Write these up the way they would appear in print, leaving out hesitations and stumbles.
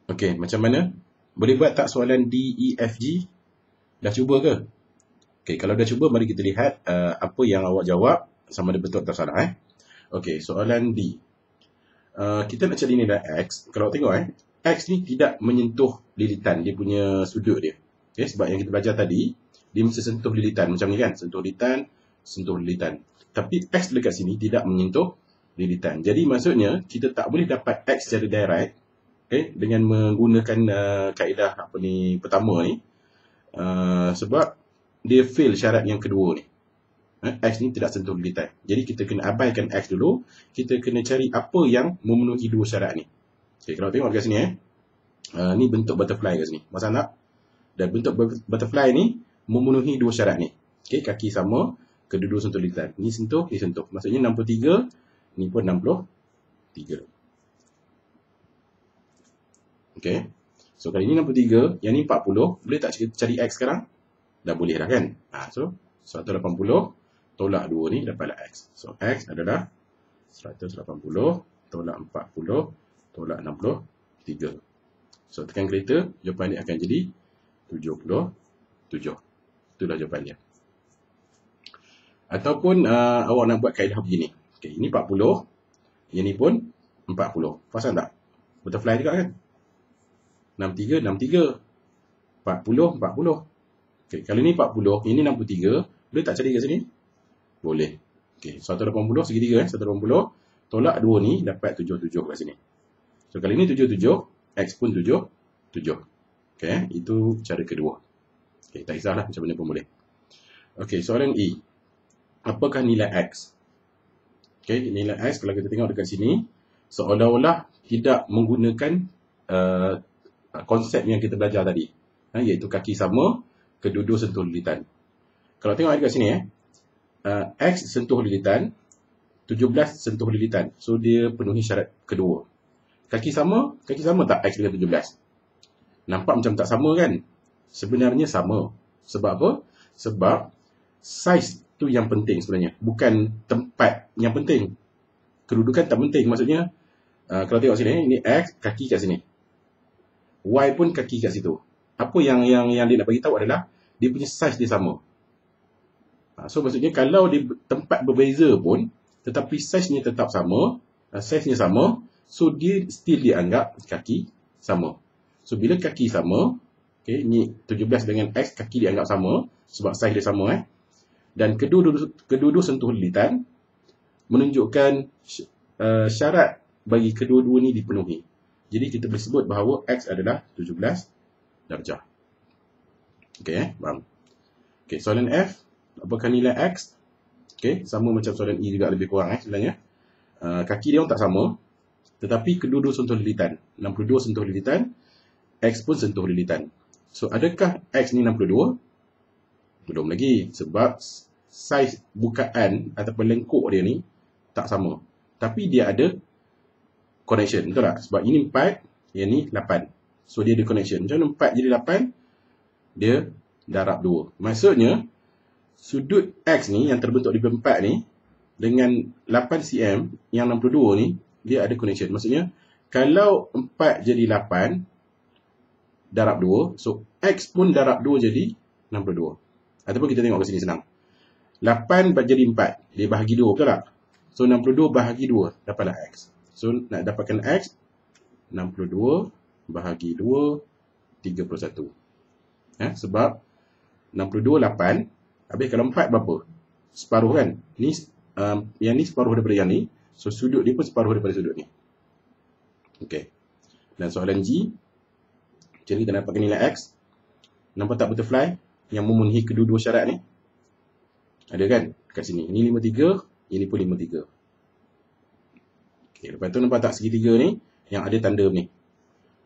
Okey, macam mana? Boleh buat tak soalan D, E, F, G? Dah cuba ke? Okey, kalau dah cuba, mari kita lihat apa yang awak jawab, sama ada betul atau salah. Okey, soalan D. Kita nak cari nilai X. Kalau tengok X ni tidak menyentuh lilitan, dia punya sudut dia. Okay, sebab yang kita belajar tadi, dia mesti sentuh lilitan. Macam ni kan, sentuh lilitan. Tapi X dekat sini tidak menyentuh lilitan. Jadi maksudnya, kita tak boleh dapat X secara direct, okay, dengan menggunakan kaedah pertama ni. Sebab dia fail syarat yang kedua ni. X ni tidak sentuh lilitan. Jadi kita kena abaikan X dulu. Kita kena cari apa yang memenuhi dua syarat ni. Okay, kalau tengok dekat sini ni bentuk butterfly kat sini. Masa nak? Dan bentuk butterfly ni memenuhi dua syarat ni. Okay, kaki sama, kedua-dua sentuh lilitan. Ni sentuh, ni sentuh. Maksudnya 63, ni pun 63. Okay. So kali ni 63, yang ni 40. Boleh tak cari X sekarang? Dah boleh dah kan? So 180 tolak 2 ni dapatlah X. So X adalah 180 tolak 40 tolak 63. So tekan kereta, jawapan dia akan jadi 77. Itulah jawapan dia. Ataupun awak nak buat kaedah begini. Okay, ini 40. Yang ni pun 40. Perasan tak? Butterfly juga kan? 63, 63. 40, 40. Okay, kalau ni 40, ini 63. Boleh tak cari kat sini? Boleh. Okay, 180 segitiga 180 tolak 2 ni dapat 77 kat sini. So kali ni 77, X pun 77. Okay, itu cara kedua. Okay, tak kisahlah macam mana pun boleh. Okay, soalan E. Apakah nilai X? Okay, nilai X kalau kita tengok dekat sini, seolah-olah tidak menggunakan konsep yang kita belajar tadi. Iaitu kaki sama, kedua-dua sentuh lilitan. Kalau tengok dekat sini X sentuh lilitan, 17 sentuh lilitan. So dia penuhi syarat kedua. Kaki sama tak X dengan 17? Nampak macam tak sama kan? Sebenarnya sama. Sebab apa? Sebab saiz tu yang penting sebenarnya. Bukan tempat yang penting. Kedudukan tak penting. Maksudnya, kalau tengok sini, ini X, kaki kat sini. Y pun kaki kat situ. Apa yang dia nak bagi tahu adalah, dia punya saiz dia sama. So maksudnya kalau di tempat berbeza pun, tetapi saiznya tetap sama, saiznya sama, so dia still dianggap kaki sama. So bila kaki sama, okay, ni 17 dengan X, kaki dianggap sama sebab saiz dia sama dan kedua-dua sentuh lilitan menunjukkan syarat bagi kedua-dua ni dipenuhi. Jadi kita boleh sebut bahawa X adalah 17 darjah. Okay, faham? Okay, soalan F. Apakah nilai X? Okay, sama macam soalan E juga lebih kurang sebenarnya. Kaki dia orang tak sama. Tetapi kedua-dua sentuh lilitan. 62 sentuh lilitan. X pun sentuh lilitan. So, adakah X ni 62? Belum lagi. Sebab saiz bukaan ataupun lengkuk dia ni tak sama. Tapi dia ada connection. Betul tak? Sebab ini 4, yang ni 8. So, dia ada connection. Macam mana 4 jadi 8? Dia darab 2. Maksudnya, sudut X ni yang terbentuk di 4 ni dengan 8 cm yang 62 ni dia ada connection. Maksudnya kalau 4 jadi 8 darab 2, so X pun darab 2 jadi 62. Ataupun kita tengok ke sini senang. 8 jadi 4, dia bahagi 2, betul tak? So 62 bahagi 2 dapatlah X. So nak dapatkan X, 62 bahagi 2 31. Sebab 62 8. Habis kalau 4 berapa? Separuh kan? Ni, yang ni separuh daripada yang ni. So sudut dia pun separuh daripada sudut ni. Okay. Dan soalan G. Jadi kita dapatkan nilai X. Nampak tak butterfly? Yang memenuhi kedua-dua syarat ni? Ada kan? Kat sini. Ini 53. Ini pun 53. Okay. Lepas tu nampak tak segitiga ni? Yang ada tanda ni.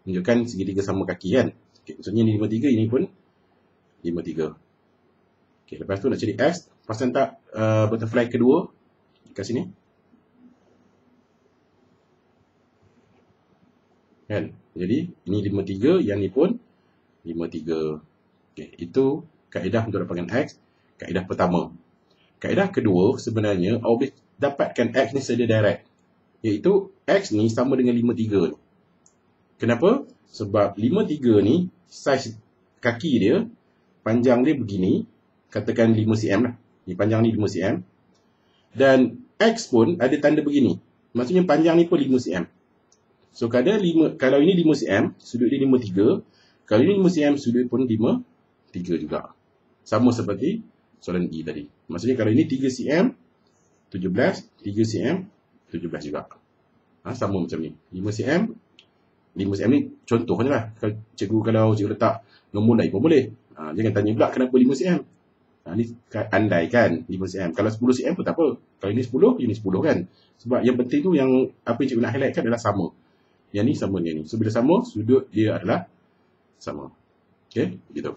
Menunjukkan segitiga sama kaki kan? Okay. Maksudnya ni 53. Ini pun 53. Okay, lepas tu nak cari X, perasan tak butterfly kedua kat sini? Kan? Jadi, ini 53, yang ni pun 53. Okay, itu kaedah untuk dapatkan X, kaedah pertama. Kaedah kedua, sebenarnya, awak boleh dapatkan X ni secara direct. Iaitu, X ni sama dengan 53 ni. Kenapa? Sebab 53 ni, saiz kaki dia, panjang dia begini, katakan 5 cm lah. Ni panjang ni 5 cm. Dan X pun ada tanda begini. Maksudnya panjang ni pun 5 cm. So kalau ini 5 cm, sudut dia 53. Kalau ini 5 cm, sudut pun 53 juga. Sama seperti soalan E tadi. Maksudnya kalau ini 3 cm, 17, 3 cm, 17 juga. Sama macam ni. 5 cm, 5 cm ni contohnya lah. Kalau cikgu letak nombor lain pun boleh. Jangan tanya pula kenapa 5 cm. Ni andaikan 5 cm. Kalau 10 cm pun tak apa. Kalau ini 10, ini 10 kan. Sebab yang penting tu yang apa yang cikgu nak highlightkan adalah sama. Yang ni sama dengan ni. So bila sama, sudut dia adalah sama. Okay, gitu.